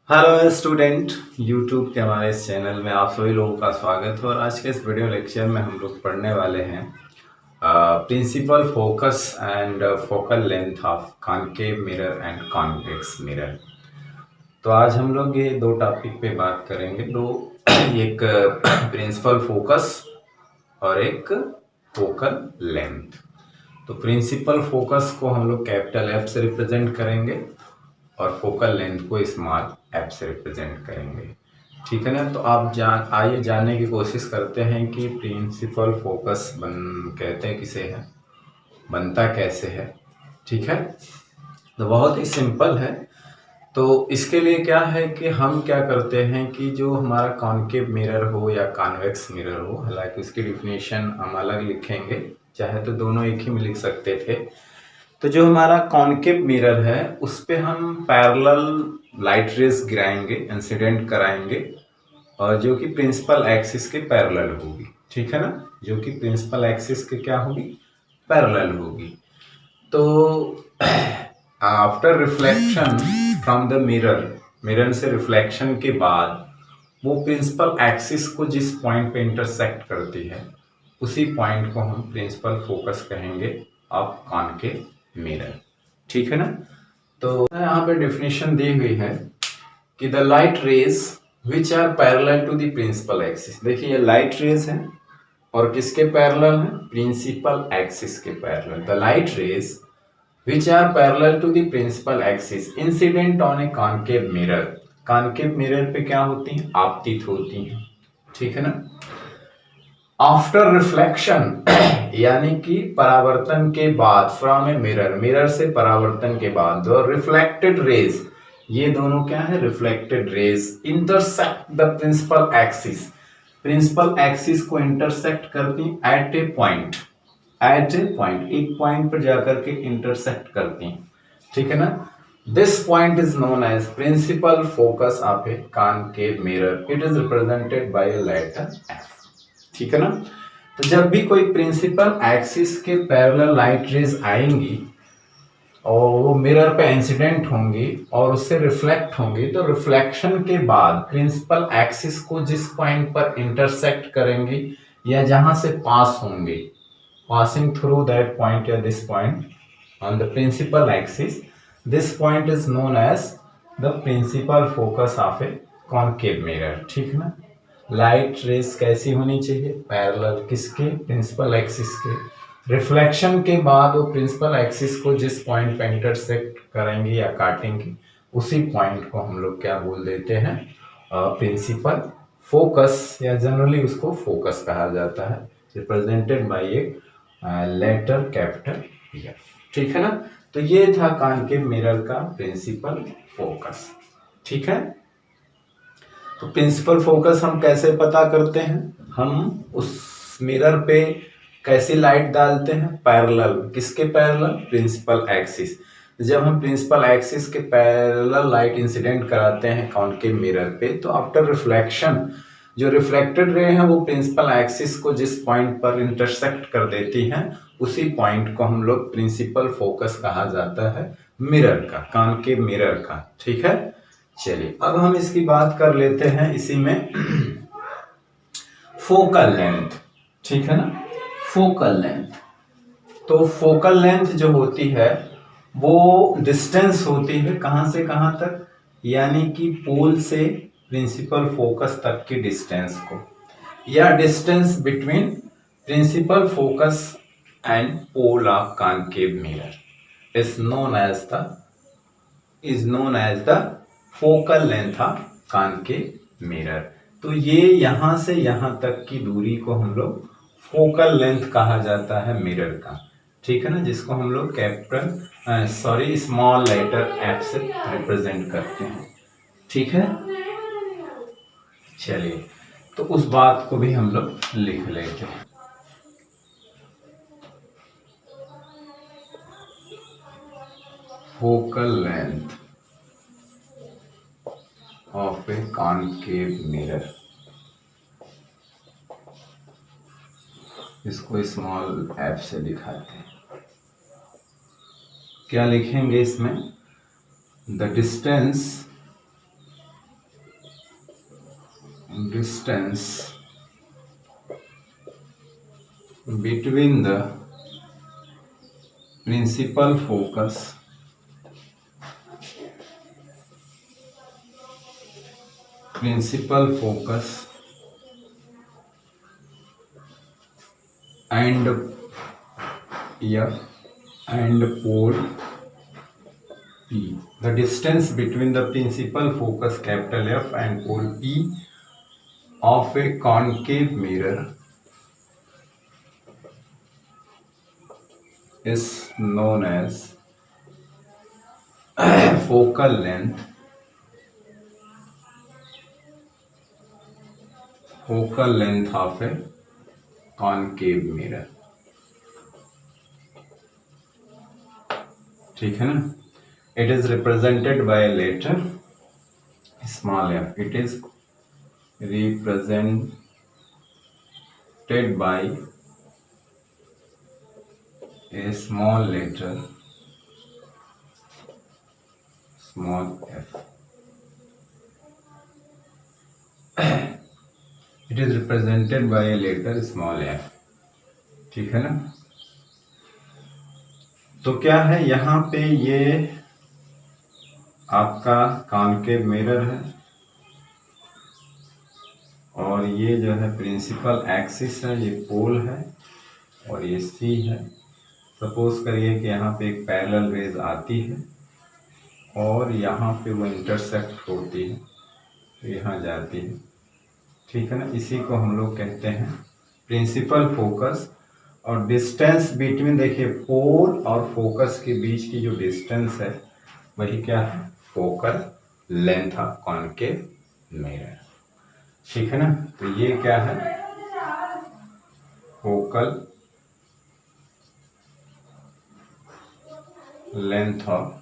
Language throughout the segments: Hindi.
हेलो स्टूडेंट, यूट्यूब के हमारे इस चैनल में आप सभी लोगों का स्वागत है। और आज के इस वीडियो लेक्चर में हम लोग पढ़ने वाले हैं principal focus and focal length of concave mirror and convex mirror. तो आज हम लोग ये दो टॉपिक पे बात करेंगे। एक प्रिंसिपल फोकस और एक फोकल लेंथ। तो प्रिंसिपल फोकस को हम लोग कैपिटल एफ से रिप्रेजेंट करेंगे और फोकल लेंथ को स्मॉल एफ से रिप्रेजेंट करेंगे। ठीक है ना। तो आप आइए जानने की कोशिश करते हैं कि प्रिंसिपल फोकस कहते हैं किसे है, बनता कैसे है। ठीक है। तो बहुत ही सिंपल है। तो इसके लिए क्या है कि हम क्या करते हैं कि जो हमारा कॉनकेव मिरर हो या कॉन्वेक्स मिरर हो, हालांकि उसकी डिफिनेशन हम अलग लिखेंगे, चाहे तो दोनों एक ही में लिख सकते थे। तो जो हमारा कॉनकेव मिरर है उस पे हम पैरेलल लाइट रेज गिराएंगे, इंसिडेंट कराएंगे, और जो कि प्रिंसिपल एक्सिस के पैरेलल होगी। ठीक है ना। जो कि प्रिंसिपल एक्सिस के क्या होगी, पैरेलल होगी। तो after reflection from the mirror, mirror से रिफ्लेक्शन के बाद वो प्रिंसिपल एक्सिस को जिस पॉइंट पे इंटरसेक्ट करती है उसी पॉइंट को हम प्रिंसिपल फोकस कहेंगे ऑफ कॉनकेव मिरर। ठीक है ना। तो यहाँ पे डेफिनेशन दी हुई है कि the light rays which are parallel to the principal axis. देखिए ये लाइट रेज है और किसके पैरेलल है, प्रिंसिपल एक्सिस के parallel. The light rays which are parallel to the principal axis incident on a concave mirror. Concave mirror पे क्या होती हैं, आपतित होती हैं। ठीक है ना। आफ्टर रिफ्लेक्शन यानी कि परावर्तन के बाद, फ्रॉम ए मिरर, मिरर से परावर्तन के बाद रिफ्लेक्टेड रेज, ये दोनों क्या है, reflected rays intersect the principal axis, principal axis को इंटरसेक्ट करती at a point, at a point, एक पॉइंट पर जाकर के इंटरसेक्ट करती हैं। ठीक है ना। This point is known as principal focus of a concave mirror. It is represented by a letter F. ठीक है ना। तो जब भी कोई प्रिंसिपल एक्सिस के पैरेलल लाइट रेज आएंगी और वो मिरर पे इंसिडेंट होंगी और उससे रिफ्लेक्ट होंगी, तो रिफ्लेक्शन के बाद प्रिंसिपल एक्सिस को जिस पॉइंट पर इंटरसेक्ट करेंगी या जहां से पास होंगी, पासिंग थ्रू दैट पॉइंट या this point on the principal axis, this point is known as the principal focus of a concave mirror. ठीक है ना। लाइट रेस कैसी होनी चाहिए, पैरेलल किसके, प्रिंसिपल एक्सिस के। रिफ्लेक्शन के बाद वो प्रिंसिपल एक्सिस को जिस पॉइंट पे इंटरसेक्ट करेंगी या काटेंगी उसी पॉइंट को हम लोग क्या बोल देते हैं, प्रिंसिपल फोकस, या जनरली उसको फोकस कहा जाता है, represented by a letter capital F. ठीक है ना। तो ये था कॉनकेव मिरर का प्रिंसिपल फोकस। ठीक है। तो प्रिंसिपल फोकस हम कैसे पता करते हैं, हम उस मिरर पे कैसी लाइट डालते हैं, पैरेलल, किसके पैरेलल, प्रिंसिपल एक्सिस। जब हम प्रिंसिपल एक्सिस के पैरेलल लाइट इंसिडेंट कराते हैं कॉनकेव मिरर पे, तो आफ्टर रिफ्लेक्शन जो रिफ्लेक्टेड रे है वो प्रिंसिपल एक्सिस को जिस पॉइंट पर इंटरसेक्ट कर देती हैं उसी पॉइंट को हम लोग प्रिंसिपल फोकस कहा जाता है मिरर का, कॉनकेव मिरर का। ठीक है। चलिए अब हम इसकी बात कर लेते हैं इसी में फोकल लेंथ। ठीक है ना। फोकल लेंथ, तो फोकल लेंथ जो होती है वो डिस्टेंस होती है कहां से कहां तक, यानी कि पोल से प्रिंसिपल फोकस तक की डिस्टेंस को, या distance between principal focus and pole of concave mirror is known as the focal length of concave mirror. तो ये यहां से यहां तक की दूरी को हम लोग फोकल लेंथ कहा जाता है मिरर का। ठीक है ना। जिसको हम लोग स्मॉल लेटर एफ से रिप्रेजेंट करते हैं। ठीक है। चलिए तो उस बात को भी हम लोग लिख लेते हैं। Focal length of a concave mirror, इसको स्मॉल एफ से दिखाते हैं। क्या लिखेंगे इसमें, the distance distance between the principal focus and F and pole P. The distance between the principal focus capital F and pole P of a concave mirror is known as focal length of a concave mirror. ठीक है ना. It is represented by a letter small f. It is represented by a small letter small f. It is represented by a letter small f. ठीक है ना. तो क्या है यहाँ पे, ये आपका कॉनकेव मिरर है और ये जो है प्रिंसिपल एक्सिस है, ये पोल है और ये सी है. सपोज करिए कि यहाँ पे एक पैरेलल रेज आती है और यहाँ पे वो इंटरसेक्ट होती है, तो यहाँ जाती है. ठीक है ना. इसी को हम लोग कहते हैं प्रिंसिपल फोकस. और डिस्टेंस बिटवीन, देखिए पोल और फोकस के बीच की जो डिस्टेंस है वही क्या है, focal length of concave mirror. ठीक है ना. तो ये क्या है, focal length of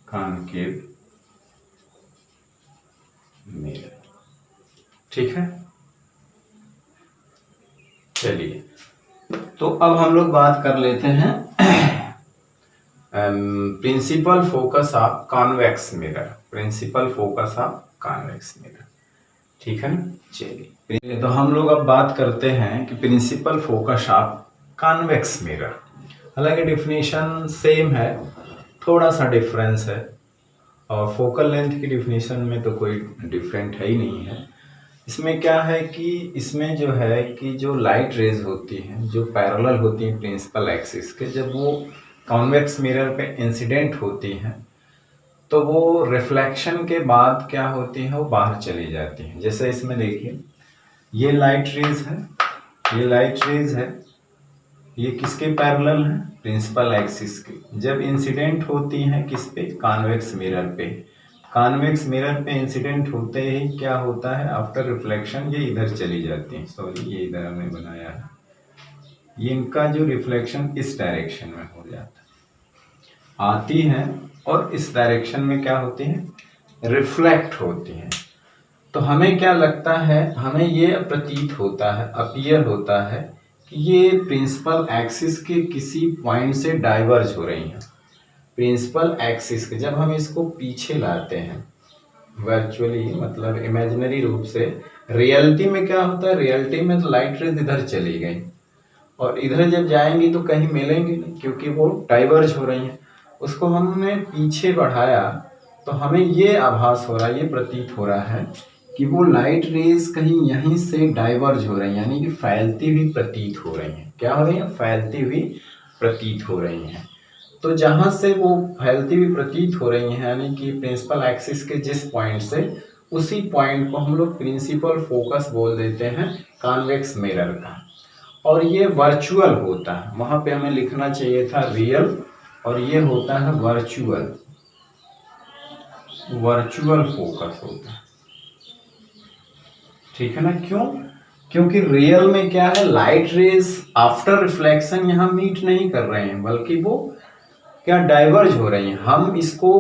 concave mirror. ठीक है. चलिए, तो अब हम लोग बात कर लेते हैं principal focus of convex mirror. Principal focus of convex mirror. ठीक है ना. चलिए, तो हम लोग अब बात करते हैं कि principal focus of convex mirror. हालांकि डिफिनीशन सेम है, थोड़ा सा डिफरेंस है, और फोकल लेंथ की डिफिनीशन में तो कोई डिफरेंट है ही नहीं है. इसमें क्या है कि इसमें जो है कि जो लाइट रेज होती हैं जो पैरेलल होती हैं प्रिंसिपल एक्सिस के, जब वो कॉन्वेक्स मिरर पे इंसिडेंट होती हैं तो वो रिफ्लेक्शन के बाद क्या होती हैं, वो बाहर चली जाती हैं. जैसे इसमें देखिए, ये लाइट रेज है, ये लाइट रेज है, ये किसके पैरेलल है, प्रिंसिपल एक्सिस के. जब इंसिडेंट होती हैं किस पे, कॉन्वेक्स मिरर पे. कॉन्वेक्स मिरर पे इंसिडेंट होते ही क्या होता है, आफ्टर रिफ्लेक्शन ये इधर चली जाती हैं. सॉरी, ये इधर हमने बनाया है, ये इनका जो रिफ्लेक्शन इस डायरेक्शन में हो जाता है, आती हैं और इस डायरेक्शन में क्या होती हैं, रिफ्लेक्ट होती हैं. तो हमें क्या लगता है, हमें ये प्रतीत होता है, अपीयर होता है कि ये प्रिंसिपल एक्सिस के किसी पॉइंट से डाइवर्ज हो रही हैं. प्रिंसिपल एक्सिस के जब हम इसको पीछे लाते हैं वर्चुअली, मतलब इमेजिनरी रूप से, रियलिटी में क्या होता है, रियलिटी में तो लाइट रेज इधर चली गई और इधर जब जाएंगी तो कहीं मिलेंगी नहीं क्योंकि वो डाइवर्ज हो रही हैं. उसको हमने पीछे बढ़ाया तो हमें ये आभास हो रहा है, ये प्रतीत हो रहा है कि वो लाइट रेज कहीं यहीं से डाइवर्ज हो रही हैं, यानी कि फैलती हुई प्रतीत हो रही हैं. क्या हो रही हैं, फैलती हुई प्रतीत हो रही हैं. तो जहां से वो फैलती हुई प्रतीत हो रही हैं, यानी कि प्रिंसिपल एक्सिस के जिस पॉइंट से, उसी पॉइंट को हम लोग प्रिंसिपल फोकस बोल देते हैं कॉन्वेक्स मिरर का. और ये वर्चुअल होता है, वहां पे हमें लिखना चाहिए था रियल, और ये होता है वर्चुअल फोकस होता है. ठीक है ना. क्यों, क्योंकि रियल में क्या है, लाइट रेज आफ्टर रिफ्लेक्शन यहाँ मीट नहीं कर रहे हैं, बल्कि वो क्या डाइवर्ज हो रही हैं. हम इसको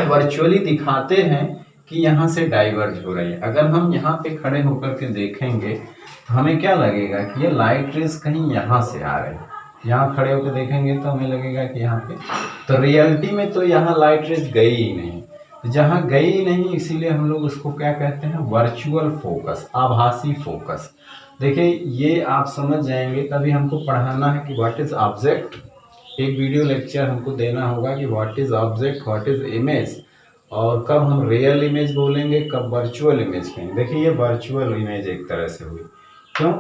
वर्चुअली दिखाते हैं कि यहाँ से डाइवर्ज हो रही है. अगर हम यहाँ पे खड़े होकर के देखेंगे तो हमें क्या लगेगा कि ये लाइट रेज कहीं यहाँ से आ रही है. यहाँ खड़े होकर देखेंगे तो हमें लगेगा कि यहाँ पे, तो रियलिटी में तो यहाँ लाइट रेज गई ही नहीं. जहाँ गई नहीं, इसीलिए हम लोग उसको क्या कहते हैं, वर्चुअल फोकस, आभासी फोकस। देखिए ये आप समझ जाएंगे, तभी हमको पढ़ाना है कि व्हाट इज ऑब्जेक्ट। एक वीडियो लेक्चर हमको देना होगा कि what is object, what is image, और कब हम रियल इमेज बोलेंगे, कब वर्चुअल इमेज कहेंगे। देखिए ये वर्चुअल इमेज एक तरह से हुई, क्यों?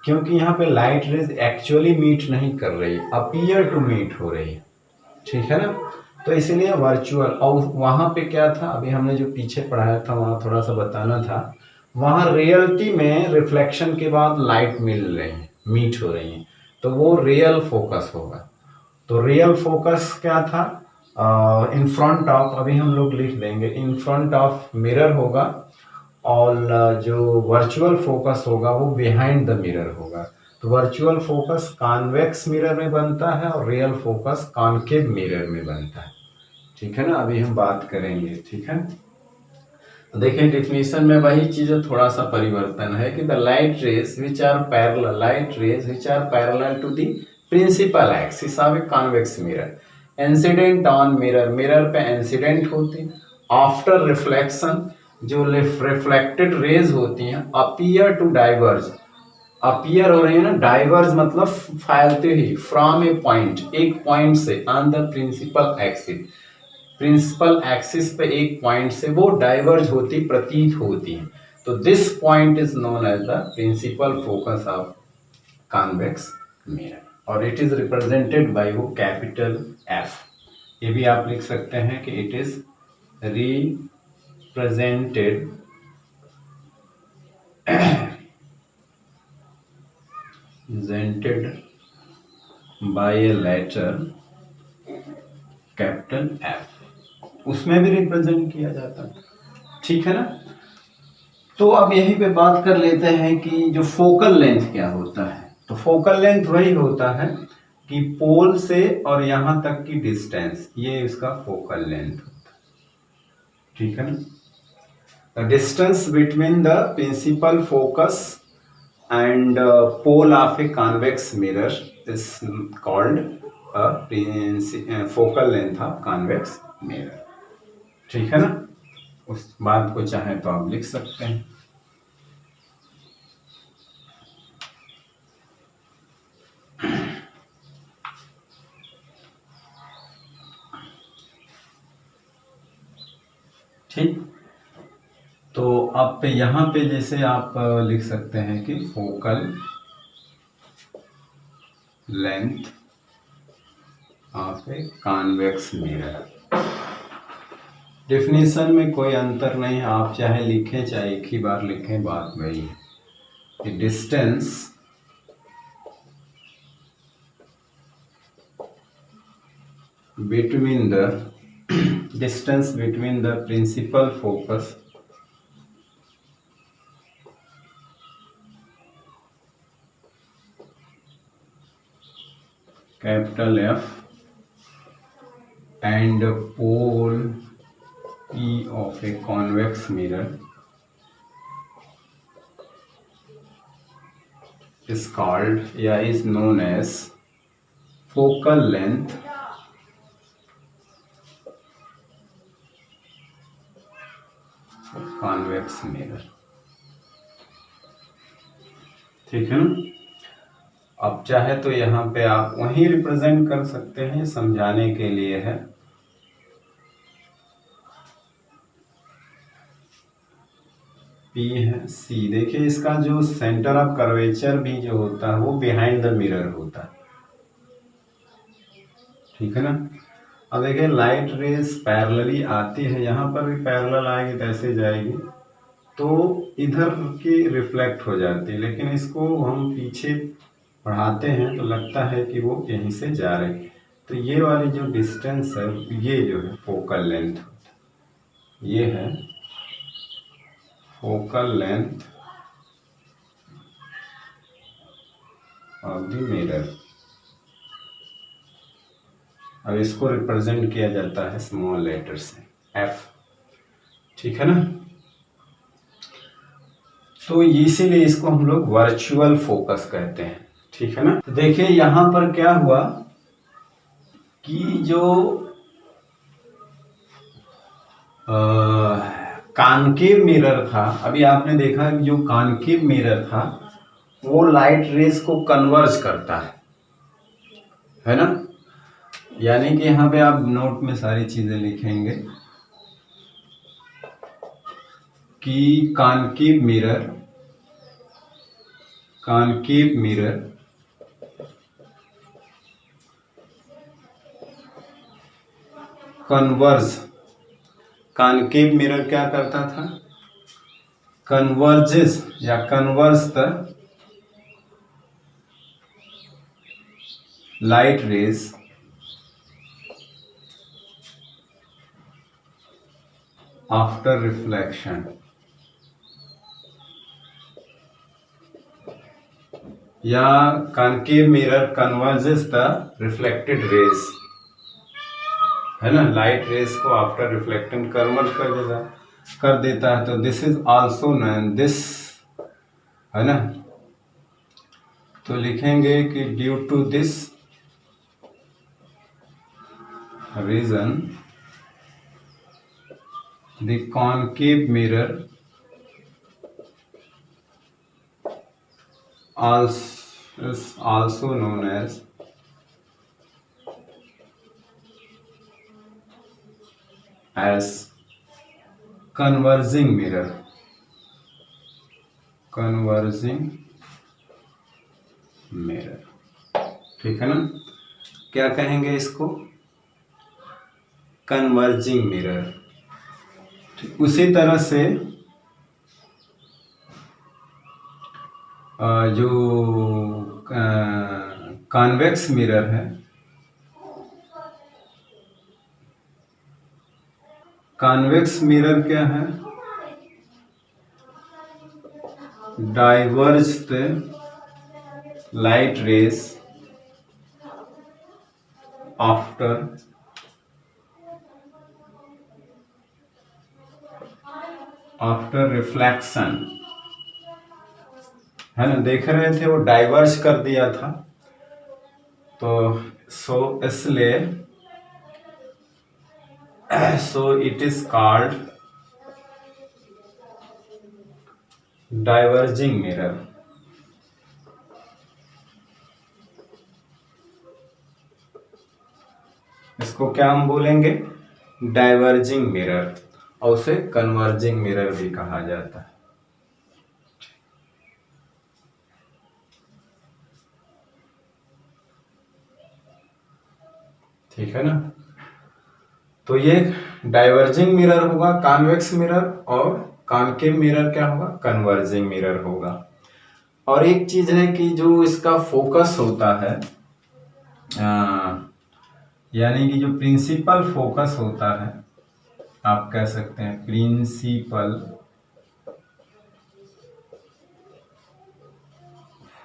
क्योंकि यहाँ पे लाइट रेज एक्चुअली मीट नहीं कर रही, अपीयर टू मीट हो रही है, ठीक है ना। तो इसीलिए वर्चुअल। और वहाँ पे क्या था, अभी हमने जो पीछे पढ़ाया था वहाँ थोड़ा सा बताना था, वहाँ रियलिटी में रिफ्लेक्शन के बाद लाइट मिल रही है, मीट हो रही है, तो वो रियल फोकस होगा। तो रियल फोकस क्या था, इन फ्रंट ऑफ, अभी हम लोग लिख देंगे, इन फ्रंट ऑफ मिरर होगा, और जो वर्चुअल फोकस होगा वो बिहाइंड द मिरर होगा। तो वर्चुअल फोकस कॉन्वेक्स मिरर में बनता है और रियल फोकस कॉनकेव मिरर में बनता है, ठीक है ना। अभी हम बात करेंगे, ठीक है। तो देखिए डिफिनीशन में वही चीज, थोड़ा सा परिवर्तन है कि the light rays which are parallel, light rays which are parallel to the principal axis of a convex mirror incident on mirror, mirror पे इंसिडेंट होती, आफ्टर रिफ्लेक्शन जो रिफ्लेक्टेड रेज होती हैं अपीयर टू डाइवर्ज, अपीयर हो रही है ना, डाइवर्ज मतलब फैलते ही, फ्रॉम ए पॉइंट, एक पॉइंट से, on the principal axis, principal axis पे एक पॉइंट से वो डाइवर्ज होती प्रतीत होती है। तो this point is known as the principal focus of convex mirror, और इट इज रिप्रेजेंटेड बाय वो कैपिटल एफ। ये भी आप लिख सकते हैं कि it is represented presented by a letter capital F, उसमें भी रिप्रेजेंट किया जाता है, ठीक है ना। तो अब यहीं पे बात कर लेते हैं कि जो फोकल लेंथ क्या होता है। तो फोकल लेंथ वही होता है कि पोल से और यहां तक की डिस्टेंस, ये इसका फोकल लेंथ होता है, ठीक है ना। The distance between the principal focus and pole of a convex mirror is called a focal length of convex mirror, ठीक है ना। उस बात को चाहे तो आप लिख सकते हैं। ठीक, तो अब यहाँ पे जैसे आप लिख सकते हैं कि focal length of a convex mirror. Definition में कोई अंतर नहीं, आप चाहे लिखें चाहे एक ही बार लिखें, बात वही है कि distance between the distance between the principal focus capital F and pole P of a convex mirror is called, या is known as focal length convex mirror, ठीक है ना। अब चाहे तो यहाँ पे आप वहीं रिप्रेजेंट कर सकते हैं, समझाने के लिए है। P है, C, देखिए इसका जो सेंटर ऑफ कर्वेचर भी जो होता है वो बिहाइंड द मिरर होता है, ठीक है ना। अब देखिए लाइट रेज पैरेलली आती है, यहाँ पर भी पैरेलल आएगी तो ऐसे जाएगी, तो इधर की रिफ्लेक्ट हो जाती है, लेकिन इसको हम पीछे बढ़ाते हैं तो लगता है कि वो यहीं से जा रही है। तो ये वाली जो डिस्टेंस है, ये जो है फोकल लेंथ, ये है focal length of the mirror. अब इसको रिप्रेजेंट किया जाता है स्मॉल लेटर से F, ठीक है ना। तो इसीलिए इसको हम लोग वर्चुअल फोकस कहते हैं, ठीक है ना। तो देखिए यहां पर क्या हुआ कि जो कॉनकेव मिरर था, अभी आपने देखा जो कॉनकेव मिरर था वो लाइट रेज को कन्वर्ज करता है ना। यानी कि यहाँ पे आप नोट में सारी चीजें लिखेंगे कि concave mirror converge, concave mirror क्या करता था, कन्वर्जेस या converge the light rays after reflection, या concave mirror converges the reflected rays, है ना, लाइट रेज को आफ्टर रिफ्लेक्शन कन्वर्ट कर देता है। तो this is also known, this, है ना, तो लिखेंगे कि due to this reason the concave mirror is also known as converging mirror, ठीक है ना। क्या कहेंगे इसको, कन्वर्जिंग मिरर। उसी तरह से जो कॉन्वेक्स मिरर है, कॉन्वेक्स मिरर क्या है, diverge the light rays after reflection, है ना, देख रहे थे वो डाइवर्ज कर दिया था। तो इसलिए it is called diverging mirror. इसको क्या हम बोलेंगे, डाइवर्जिंग मिरर, और उसे कन्वर्जिंग मिरर भी कहा जाता है। ठीक है ना। तो ये डाइवर्जिंग मिरर होगा कॉन्वेक्स मिरर, और कॉनकेव मिरर क्या होगा, कन्वर्जिंग मिरर होगा। और एक चीज है कि जो इसका फोकस होता है, यानी कि जो प्रिंसिपल फोकस होता है, आप कह सकते हैं principal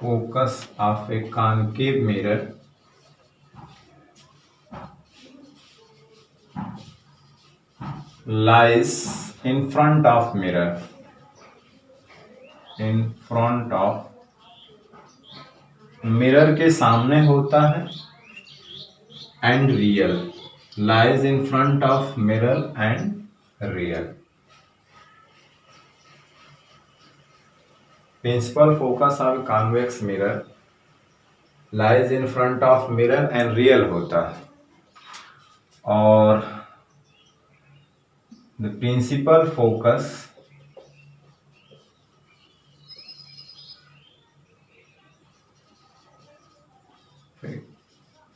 focus of a concave mirror lies in front of mirror, mirror के सामने होता है, and real, lies in front of mirror and real। principal focus of convex mirror lies in front of mirror and real होता है, और the principal focus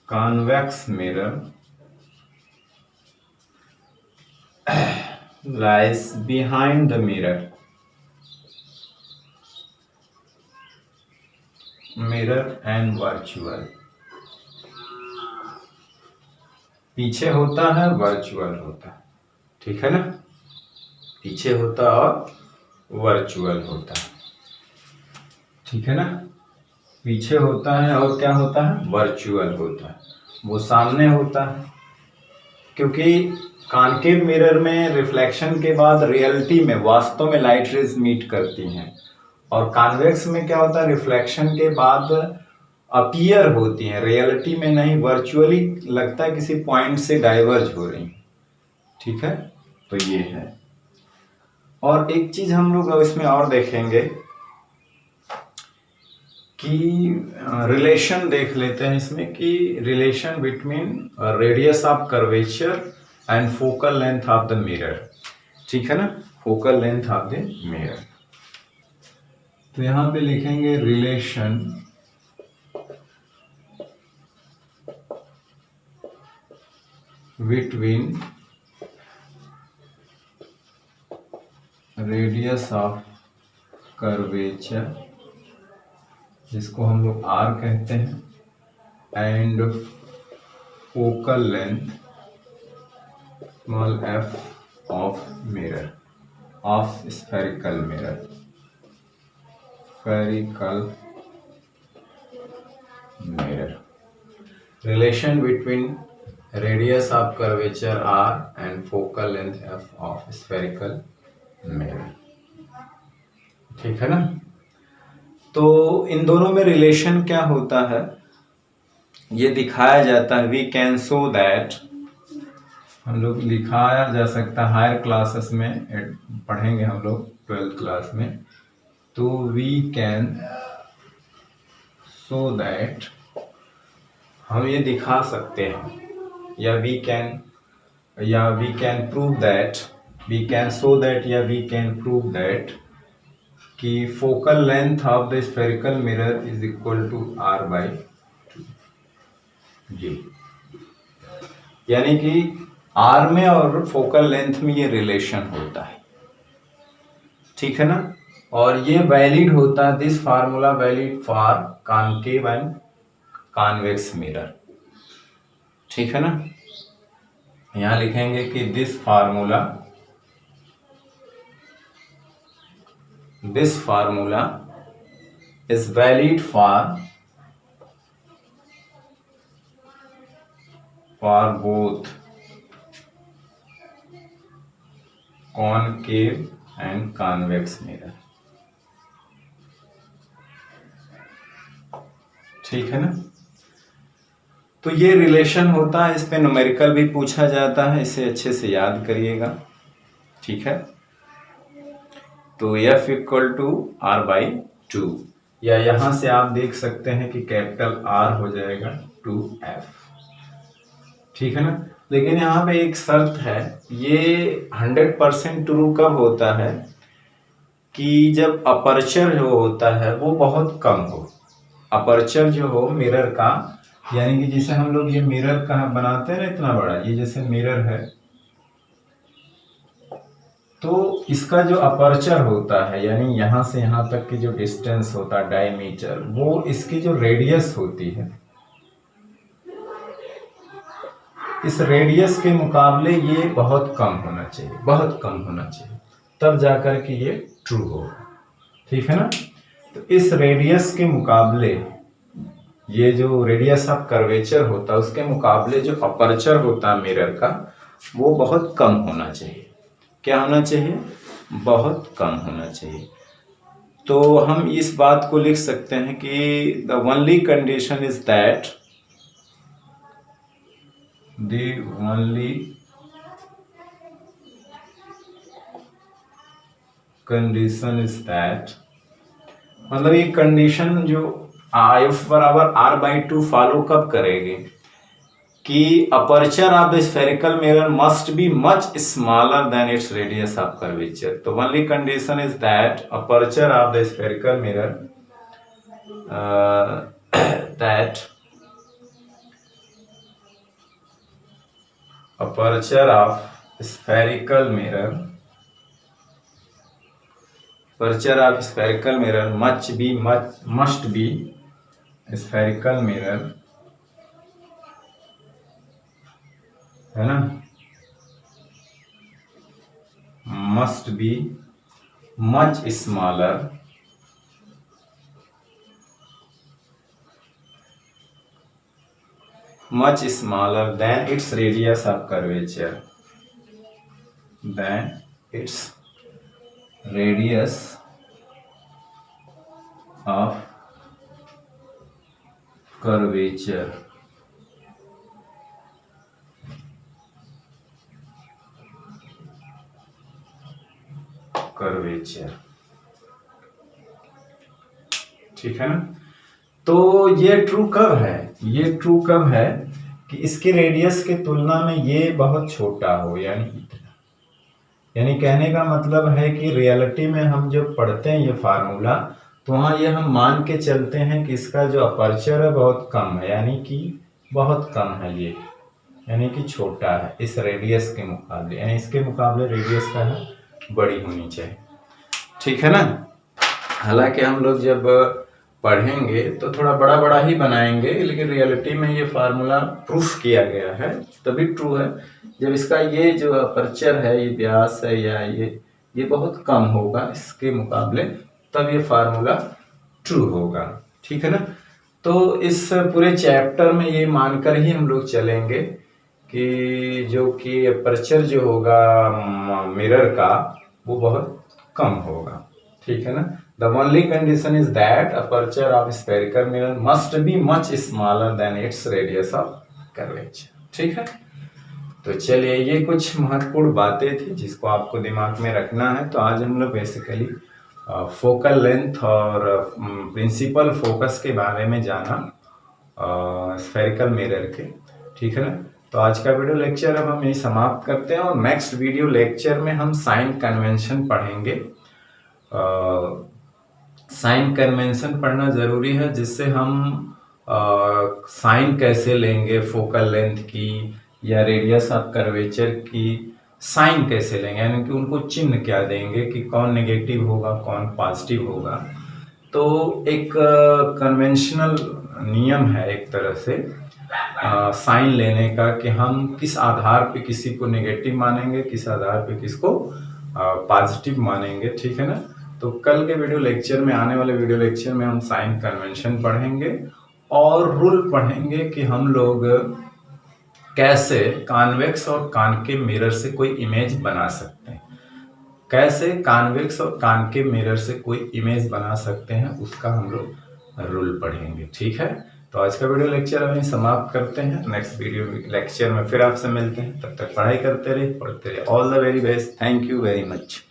convex mirror lies behind the mirror and virtual, पीछे होता है, वर्चुअल होता है, ठीक है ना, पीछे होता और वर्चुअल होता है, ठीक है ना, पीछे होता है और क्या होता है, वर्चुअल होता है, वो सामने होता है। क्योंकि कॉनकेव मिरर में रिफ्लेक्शन के बाद रियलिटी में, वास्तव में लाइट रेज मीट करती हैं, और कॉन्वेक्स में क्या होता है, रिफ्लेक्शन के बाद अपीयर होती हैं, रियलिटी में नहीं, वर्चुअली लगता है किसी पॉइंट से डाइवर्ज हो रही, ठीक है। तो तो ये है। और एक चीज हम लोग इसमें और देखेंगे कि रिलेशन देख लेते हैं इसमें कि relation between radius of curvature and focal length of the mirror. ठीक है ना, focal length of the mirror. तो यहां पे लिखेंगे relation between radius of curvature, जिसको हम लोग R कहते हैं, and focal length small f of mirror, of spherical mirror, spherical mirror. Relation between radius of curvature R and focal length f of spherical mirror. ठीक है ना। तो इन दोनों में रिलेशन क्या होता है ये दिखाया जाता है। वी कैन शो दैट, हम लोग लिखाया जा सकता है हायर क्लासेस में पढ़ेंगे हम लोग 12th क्लास में। तो वी कैन शो दैट, हम ये दिखा सकते हैं, या we can prove that, we can show that या वी कैन प्रूव दैट कि focal length of the spherical mirror is equal to R/2 जी। यानी कि R में और फोकल लेंथ में ये रिलेशन होता है। ठीक है ना। और ये वैलिड होता है, this formula valid for concave and convex mirror. ठीक है ना। यहां लिखेंगे कि this formula is valid for both concave and convex mirror. ठीक है ना। तो ये रिलेशन होता है, इस पे न्यूमेरिकल भी पूछा जाता है, इसे अच्छे से याद करिएगा। ठीक है। तो F इक्वल टू R/2, या यहां से आप देख सकते हैं कि कैपिटल R हो जाएगा 2F। ठीक है ना। लेकिन यहाँ पे एक शर्त है, ये 100% ट्रू कब होता है कि जब अपर्चर जो होता है वो बहुत कम हो। अपर्चर जो हो मिरर का, यानी कि जिसे हम लोग ये मिरर का बनाते हैं ना इतना बड़ा, ये जैसे मिरर है, तो इसका जो अपर्चर होता है यानी यहां से यहां तक की जो डिस्टेंस होता है डायमीटर, वो इसकी जो रेडियस होती है, इस रेडियस के मुकाबले ये बहुत कम होना चाहिए, बहुत कम होना चाहिए, तब जाकर के ये ट्रू होगा। ठीक है ना। तो इस रेडियस के मुकाबले, ये जो रेडियस ऑफ कर्वेचर होता है उसके मुकाबले जो अपर्चर होता है मिरर का, वो बहुत कम होना चाहिए। क्या होना चाहिए? बहुत कम होना चाहिए। तो हम इस बात को लिख सकते हैं कि the only condition is that, the only condition is that, मतलब ये कंडीशन जो F बराबर R/2 फॉलो कब करेगी कि aperture of the spherical mirror must be much smaller than its radius of curvature. तो only condition is that aperture of the spherical mirror that aperture of spherical mirror must be spherical mirror, है ना, must be much smaller than its radius of curvature, than its radius of curvature। Curvature. ठीक है ना। तो ये ट्रू कब है, ये ट्रू कब है कि इसके रेडियस के तुलना में ये बहुत छोटा हो, यानी इतना। यानी कहने का मतलब है कि रियलिटी में हम जब पढ़ते हैं ये फार्मूला, तो वहाँ ये हम मान के चलते हैं कि इसका जो अपर्चर है बहुत कम है, यानी कि बहुत कम है ये, यानी कि छोटा है इस रेडियस के मुकाबले, यानी इसके मुकाबले रेडियस का है बड़ी होनी चाहिए। ठीक है ना। हालांकि हम लोग जब पढ़ेंगे तो थोड़ा बड़ा बड़ा ही बनाएंगे, लेकिन रियलिटी में ये फार्मूला प्रूफ किया गया है तभी ट्रू है। जब इसका ये जो अपर्चर है, ये व्यास है या ये बहुत कम होगा इसके मुकाबले, तब ये फार्मूला ट्रू होगा। ठीक है ना। तो इस पूरे चैप्टर में ये मानकर ही हम लोग चलेंगे कि जो कि अपर्चर जो होगा मिरर का वो बहुत कम होगा। ठीक है ना। The only condition is that aperture of spherical mirror must be much smaller than its radius of curvature। ठीक है। तो चलिए, ये कुछ महत्वपूर्ण बातें थी जिसको आपको दिमाग में रखना है। तो आज हम लोग बेसिकली फोकल लेंथ और प्रिंसिपल फोकस के बारे में जाना स्फेरिकल मिरर के। ठीक है ना। तो आज का वीडियो लेक्चर अब हम यही समाप्त करते हैं और नेक्स्ट वीडियो लेक्चर में हम साइन कन्वेंशन पढ़ेंगे। साइन कन्वेंशन पढ़ना जरूरी है, जिससे हम साइन कैसे लेंगे फोकल लेंथ की या रेडियस ऑफ कर्वेचर की साइन कैसे लेंगे, यानी कि उनको चिन्ह क्या देंगे कि कौन नेगेटिव होगा कौन पॉजिटिव होगा। तो एक कन्वेंशनल नियम है एक तरह से साइन लेने का कि हम किस आधार पे किसी को नेगेटिव मानेंगे, किस आधार पे किसको पॉजिटिव मानेंगे। ठीक है ना। तो कल के वीडियो लेक्चर में, आने वाले वीडियो लेक्चर में हम साइन कन्वेंशन पढ़ेंगे और रूल पढ़ेंगे कि हम लोग कैसे कॉन्वेक्स और कॉनकेव मिरर से कोई इमेज बना सकते हैं, कैसे कॉन्वेक्स और कॉनकेव मिरर से कोई इमेज बना सकते हैं, उसका हम लोग रूल पढ़ेंगे। ठीक है। तो आज का वीडियो लेक्चर अभी समाप्त करते हैं। नेक्स्ट वीडियो लेक्चर में फिर आपसे मिलते हैं। तब तक पढ़ाई करते रहिए, पढ़ते रहिए। All the very best. Thank you very much.